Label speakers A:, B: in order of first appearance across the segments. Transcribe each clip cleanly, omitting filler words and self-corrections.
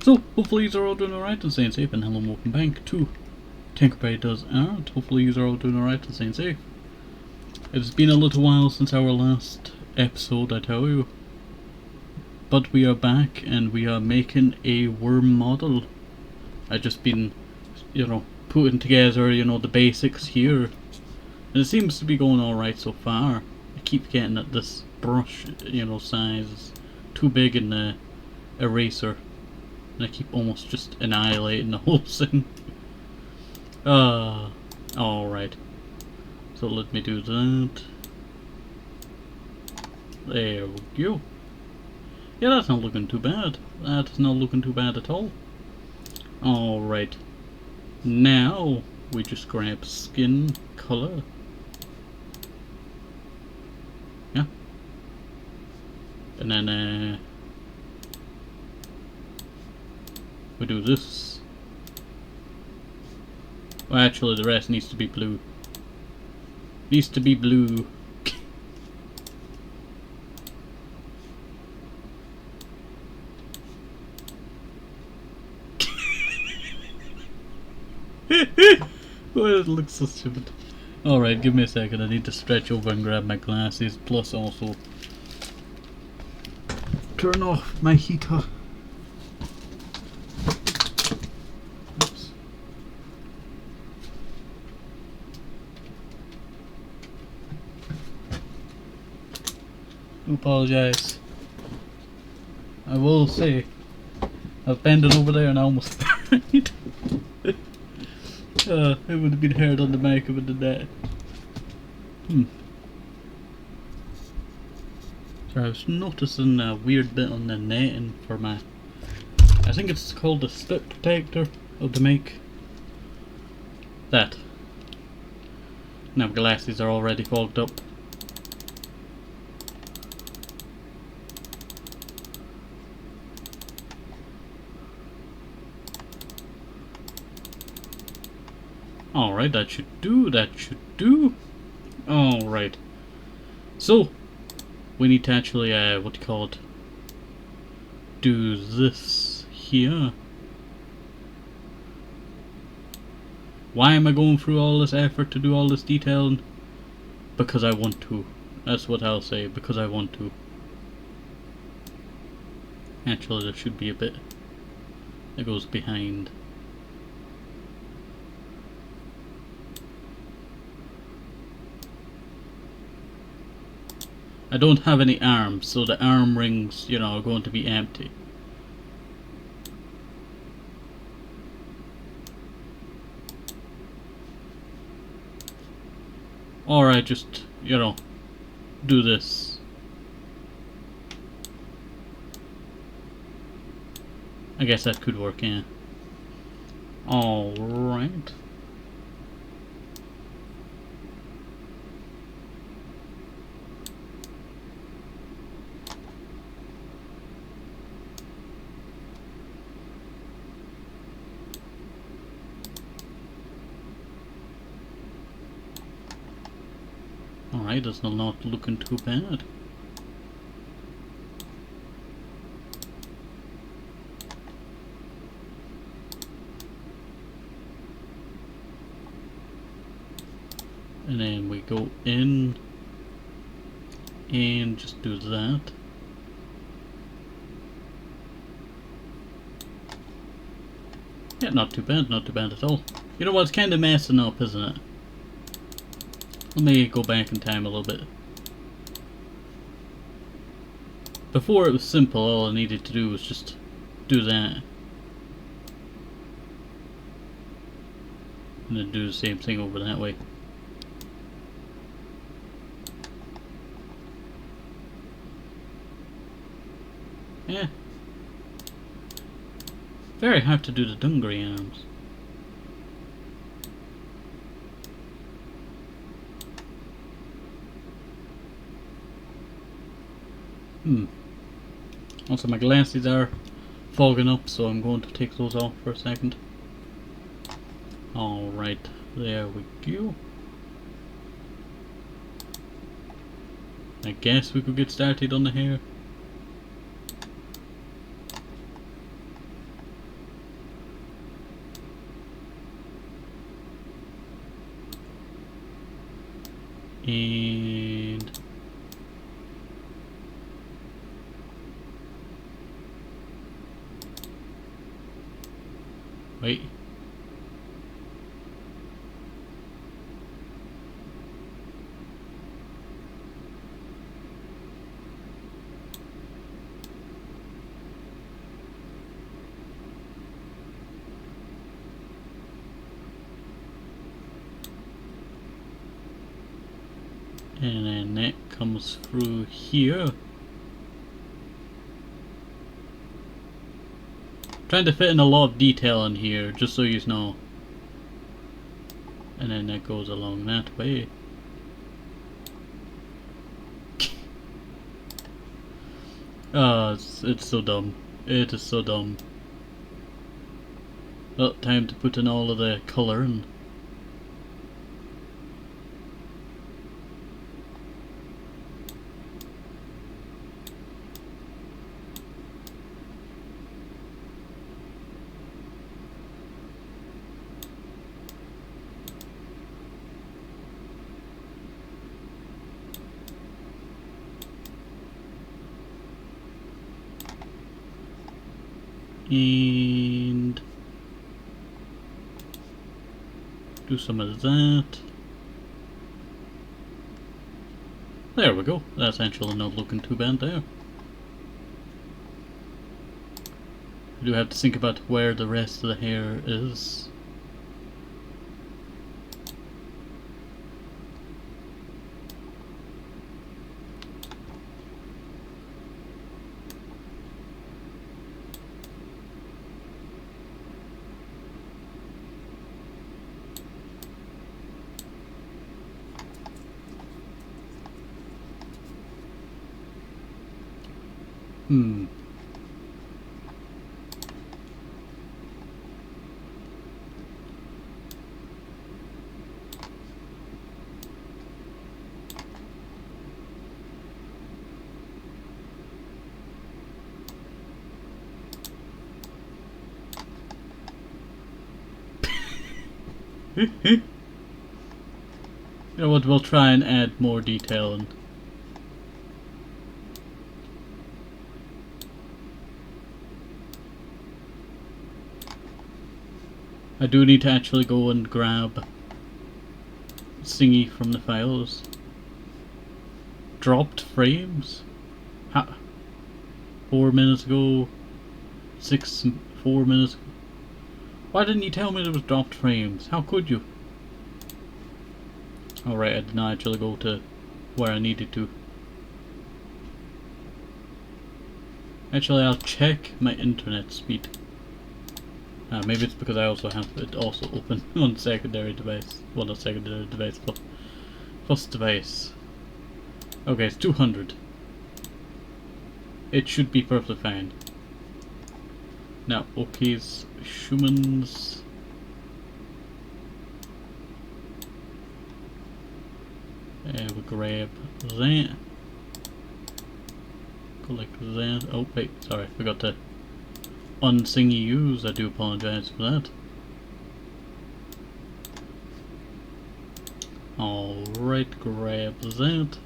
A: So, hopefully you're all doing alright and staying safe, and hello and welcome back to TenkoBerry Does Art. Hopefully you're all doing alright and staying safe. It's been a little while since our last episode, I tell you. But we are back and we are making a worm model. I've just been, putting together, the basics here. And it seems to be going alright so far. I keep getting that this brush, size is too big in the eraser. And I keep almost just annihilating the whole thing. Alright. So let me do that. There we go. Yeah, that's not looking too bad. That's not looking too bad at all. Alright. Now, we just grab skin color. Yeah. And then, we do this. Well, actually, the rest needs to be blue. Needs to be blue. Oh, it looks so stupid. Alright, give me a second. I need to stretch over and grab my glasses. Plus, also turn off my heater. Oops. I apologize. I will say, I was bending over there and I almost died. It would have been hard on the mic if it did that. So I was noticing a weird bit on the netting for my, I think it's called the split protector of the mic. That. Now my glasses are already fogged up. Alright, that should do. Alright. So, we need to actually, do this here. Why am I going through all this effort to do all this detailing? Because I want to. That's what I'll say, because I want to. Actually, there should be a bit that goes behind. I don't have any arms, so the arm rings, are going to be empty. Or I just, do this. I guess that could work, yeah. Alright. Alright, that's not looking too bad. And then we go in and just do that. Yeah, not too bad at all. You know what, it's kinda messing up, isn't it? Let me go back in time a little bit. Before it was simple, all I needed to do was just do that. And then do the same thing over that way. Yeah. Very hard to do the dungaree arms. Also my glasses are fogging up, so I'm going to take those off for a second. Alright, there we go. I guess we could get started on the hair. And wait. And then that comes through here. Trying to fit in a lot of detail in here, just so you know. And then that goes along that way. It's so dumb. It is so dumb. Well, time to put in all of the colour and do some of that. There we go. That's actually not looking too bad there. I do have to think about where the rest of the hair is. You know what, we'll try and add more detail in. I do need to actually go and grab Singy from the files. Dropped frames? 4 minutes ago. 4 minutes ago. Why didn't you tell me there was dropped frames? How could you? Alright, I did not actually go to where I needed to. Actually, I'll check my internet speed. Maybe it's because I also have it also open on secondary device. Well, not secondary device, but first device. Okay, it's 200. It should be perfectly fine. Now, OK's Schumann's. We grab that. Collect that. Oh, wait, sorry, forgot to unsingy use. I do apologize for that. Alright, grab that.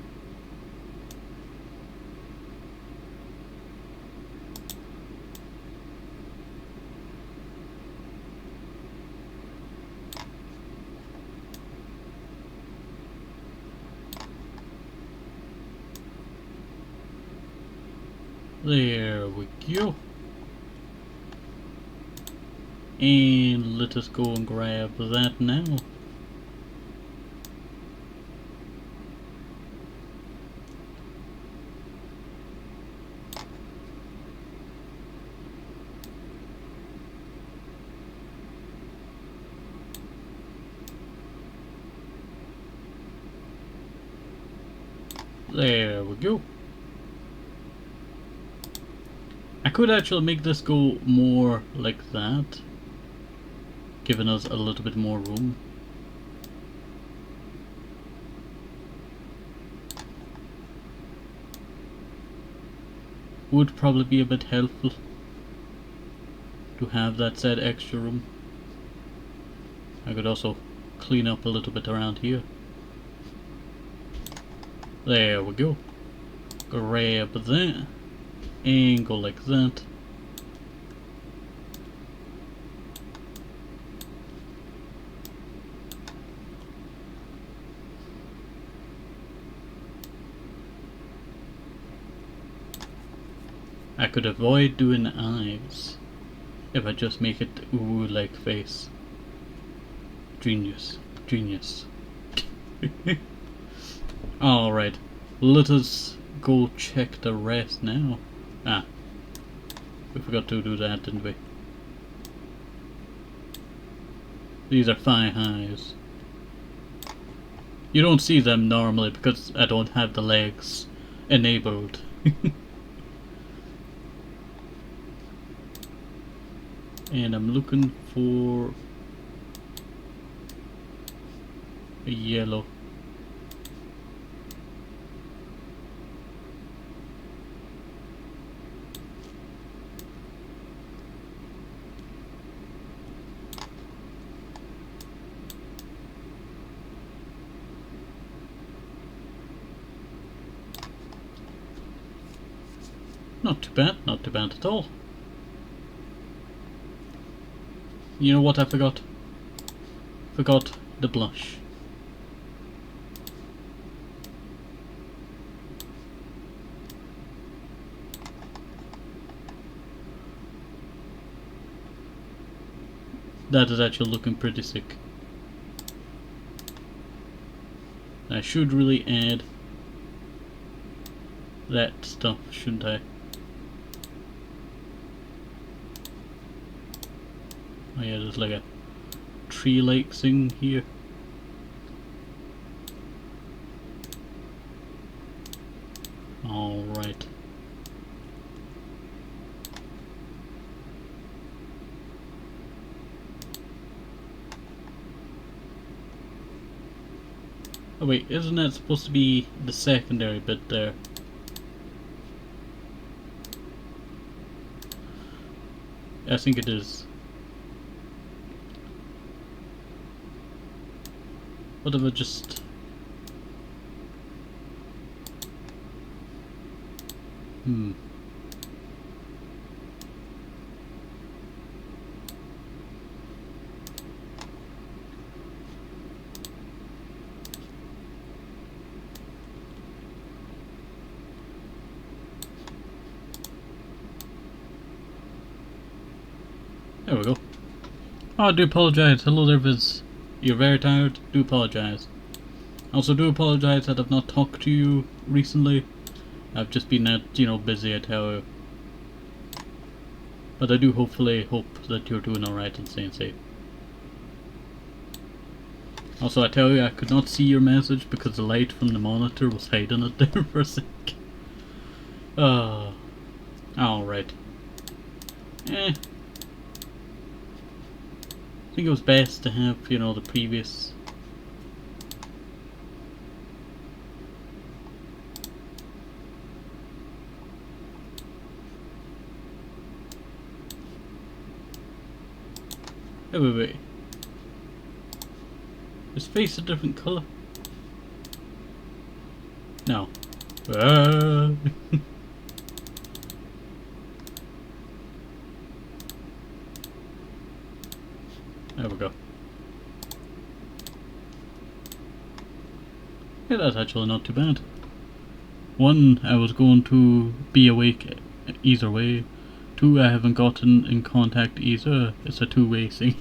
A: There we go. And let us go and grab that now. There we go. I could actually make this go more like that, giving us a little bit more room. Would probably be a bit helpful to have that said extra room. I could also clean up a little bit around here. There we go. Grab that. And go like that. I could avoid doing the eyes if I just make it ooh like face. Genius. Genius. Alright, let us go check the rest now. Ah, we forgot to do that, didn't we? These are thigh highs. You don't see them normally because I don't have the legs enabled. And I'm looking for a yellow. Not too bad at all. You know what I forgot? Forgot the blush. That is actually looking pretty sick. I should really add that stuff, shouldn't I? Oh yeah, there's like a tree-like thing here. Alright. Oh wait, isn't that supposed to be the secondary bit there? I think it is. What if I just... There we go. Oh, I do apologise. Hello there, Viz. You're very tired? Do apologise. Also do apologise that I've not talked to you recently. I've just been busy at how. But I do hopefully hope that you're doing alright and staying safe. Also, I tell you, I could not see your message because the light from the monitor was hiding it there for a sec. Alright. I think it was best to have, the previous... wait. His face a different colour? No. There we go. Yeah, that's actually not too bad. One, I was going to be awake either way. Two, I haven't gotten in contact either. It's a two-way thing.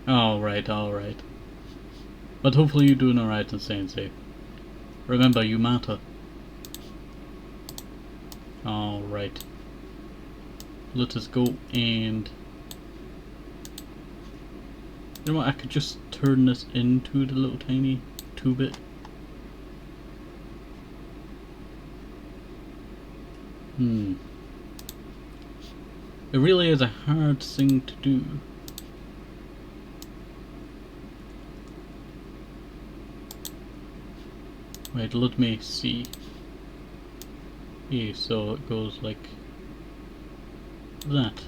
A: Alright. But hopefully you're doing alright and staying safe. Remember, you matter. Alright. Let us go and... You know what, I could just turn this into the little tiny 2-bit. It really is a hard thing to do. Wait, let me see. Yeah, so it goes like that.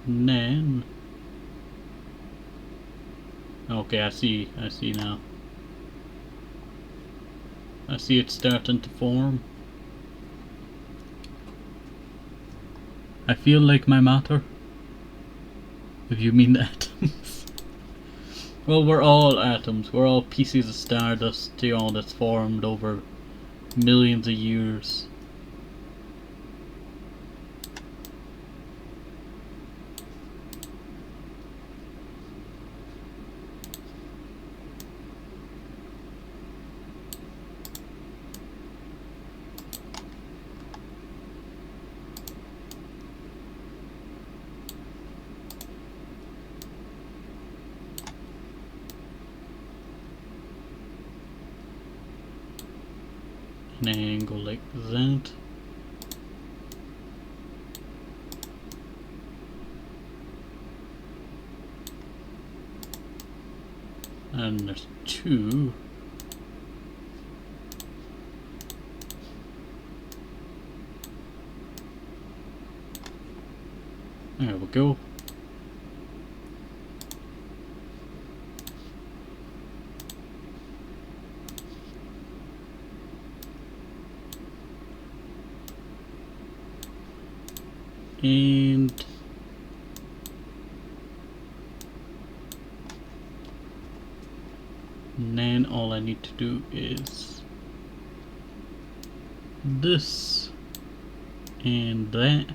A: then... Okay, I see now. I see it starting to form. I feel like my matter, if you mean atoms. Well, we're all atoms. We're all pieces of stardust, you know, that's formed over millions of years. And then go like that. And there's two. There we go. And then all I need to do is this and that.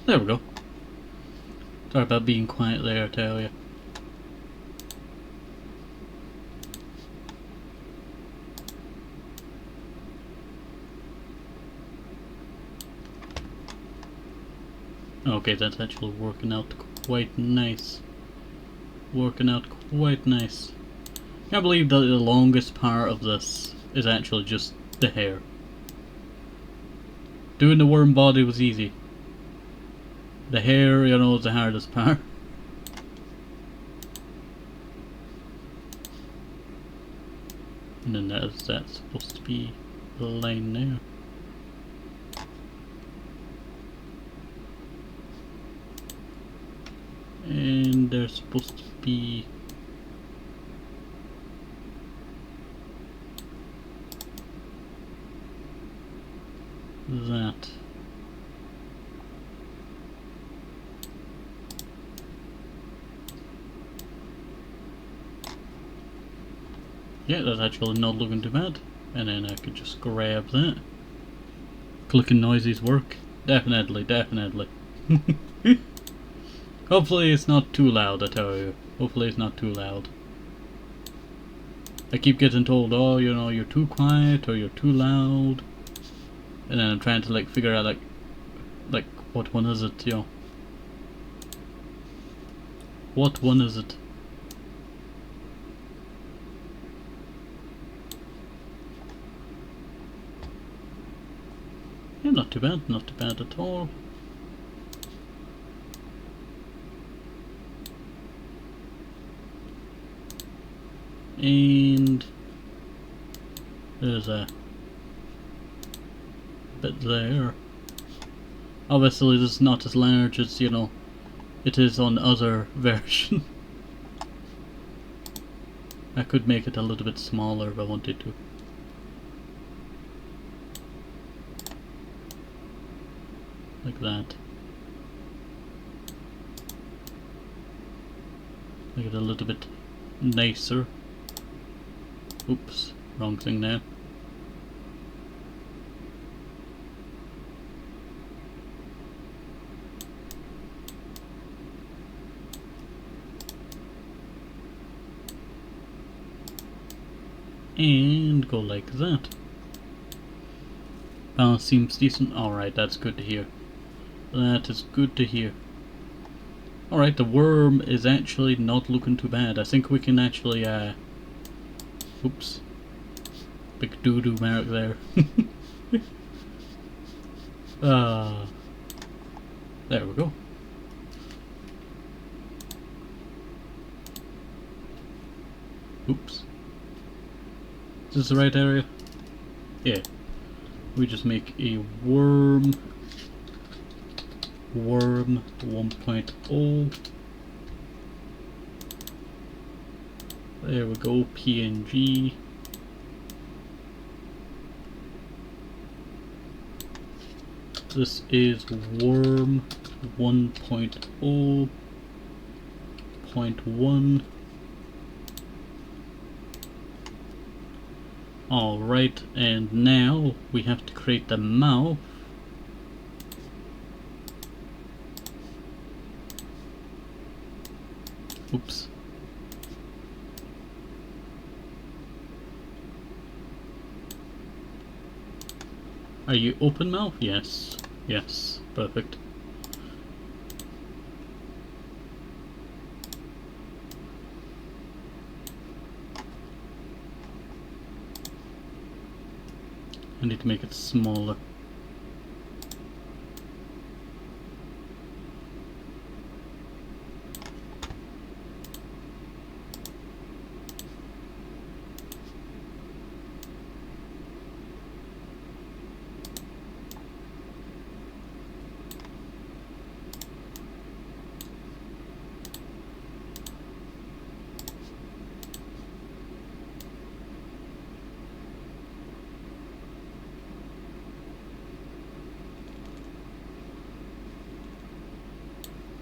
A: There we go. Sorry about being quiet there, I tell you. Okay, that's actually working out quite nice. Working out quite nice. Can't believe that the longest part of this is actually just the hair. Doing the worm body was easy. The hair, you know, is the hardest part. And then that's supposed to be the line there. And there's supposed to be that. Yeah, that's actually not looking too bad. And then I could just grab that. Clicking noises work. Definitely, definitely. Hopefully it's not too loud, I tell you. Hopefully it's not too loud. I keep getting told, oh, you know, you're too quiet or you're too loud. And then I'm trying to like figure out like what one is it, you know. What one is it? Yeah, not too bad at all. And there's a bit there. Obviously this is not as large as, you know, it is on other version. I could make it a little bit smaller if I wanted to. Like that. Make it a little bit nicer. Oops, wrong thing there. and go like that. Balance seems decent. Alright, that's good to hear. That is good to hear. Alright, the worm is actually not looking too bad. I think we can actually, oops. Big doo-doo mark there. There we go. Oops. Is this the right area? Yeah. We just make a worm 1.0. There we go, PNG. This is worm 1.0.1. Alright, and now we have to create the mouth. Oops. Are you open mouth? Yes. Yes. Perfect. I need to make it smaller.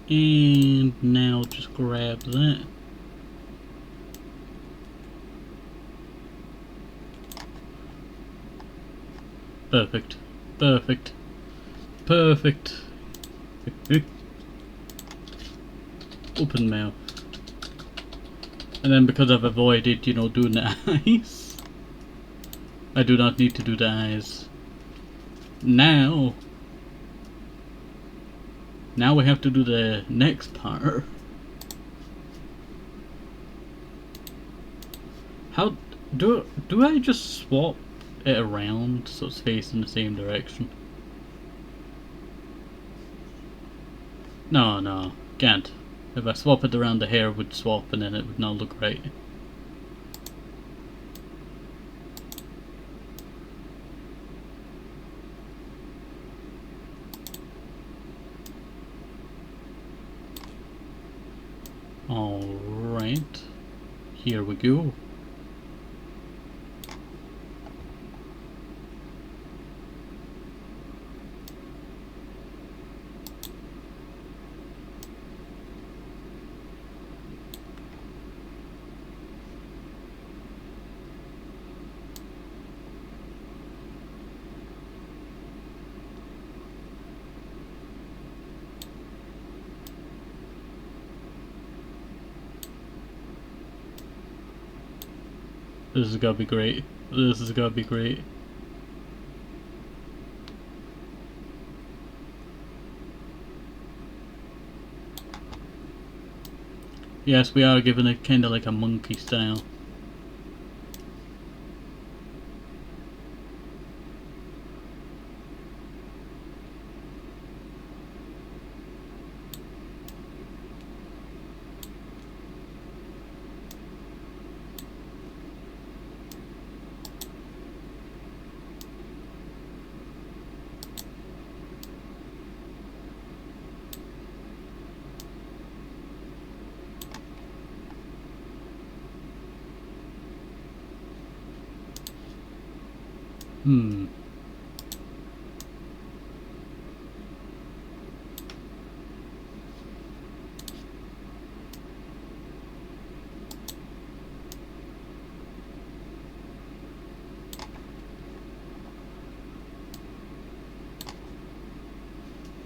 A: And now just grab that. Perfect. Perfect. Perfect. Open mouth. And then because I've avoided, you know, doing the eyes, I do not need to do the eyes. Now we have to do the next part. How do I just swap it around so it's facing the same direction? No, can't. If I swap it around, the hair would swap and then it would not look right. Alright, here we go. This is gonna be great. This is gonna be great. Yes, we are giving it kinda like a monkey style.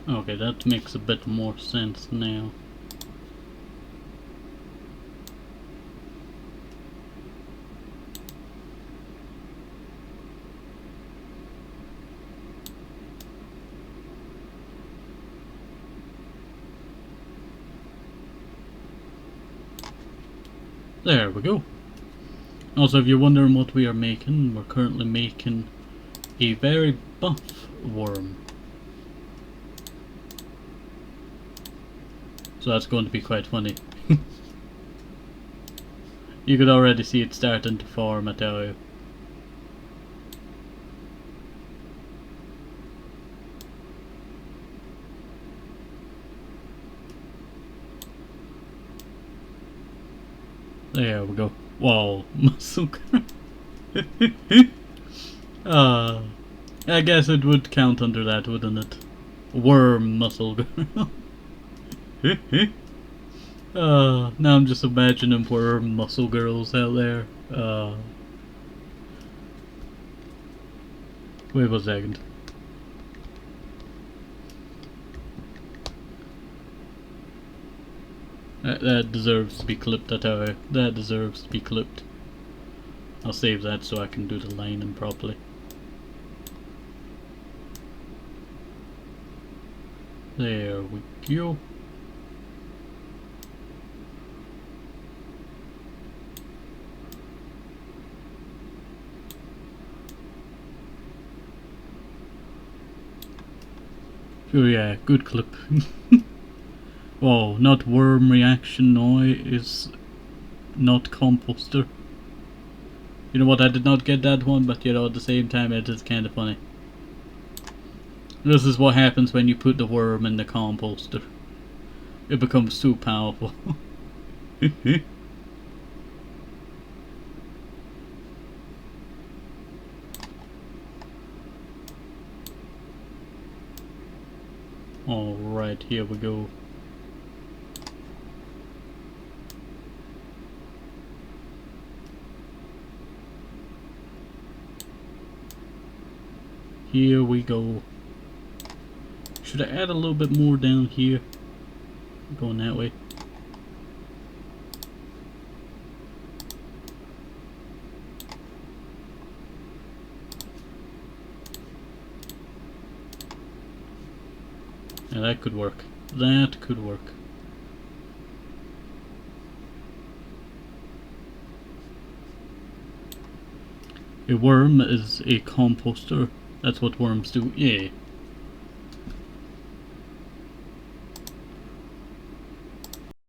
A: Okay, that makes a bit more sense now. There we go. Also, if you're wondering what we are making, we're currently making a very buff worm. So that's going to be quite funny. You could already see it starting to form, I tell you. There we go. Whoa, muscle girl. I guess it would count under that, wouldn't it? Worm muscle girl. Now I'm just imagining worm muscle girls out there. Wait a second. That deserves to be clipped, I tell you. That deserves to be clipped. I'll save that so I can do the lining properly. There we go. Oh yeah, good clip. Whoa, not worm reaction noise, not composter. You know what, I did not get that one, but you know, at the same time it is kinda funny. This is what happens when you put the worm in the composter. It becomes too powerful. Alright, here we go. Here we go. Should I add a little bit more down here? Going that way. Yeah, that could work. That could work. A worm is a composter. That's what worms do. Yeah.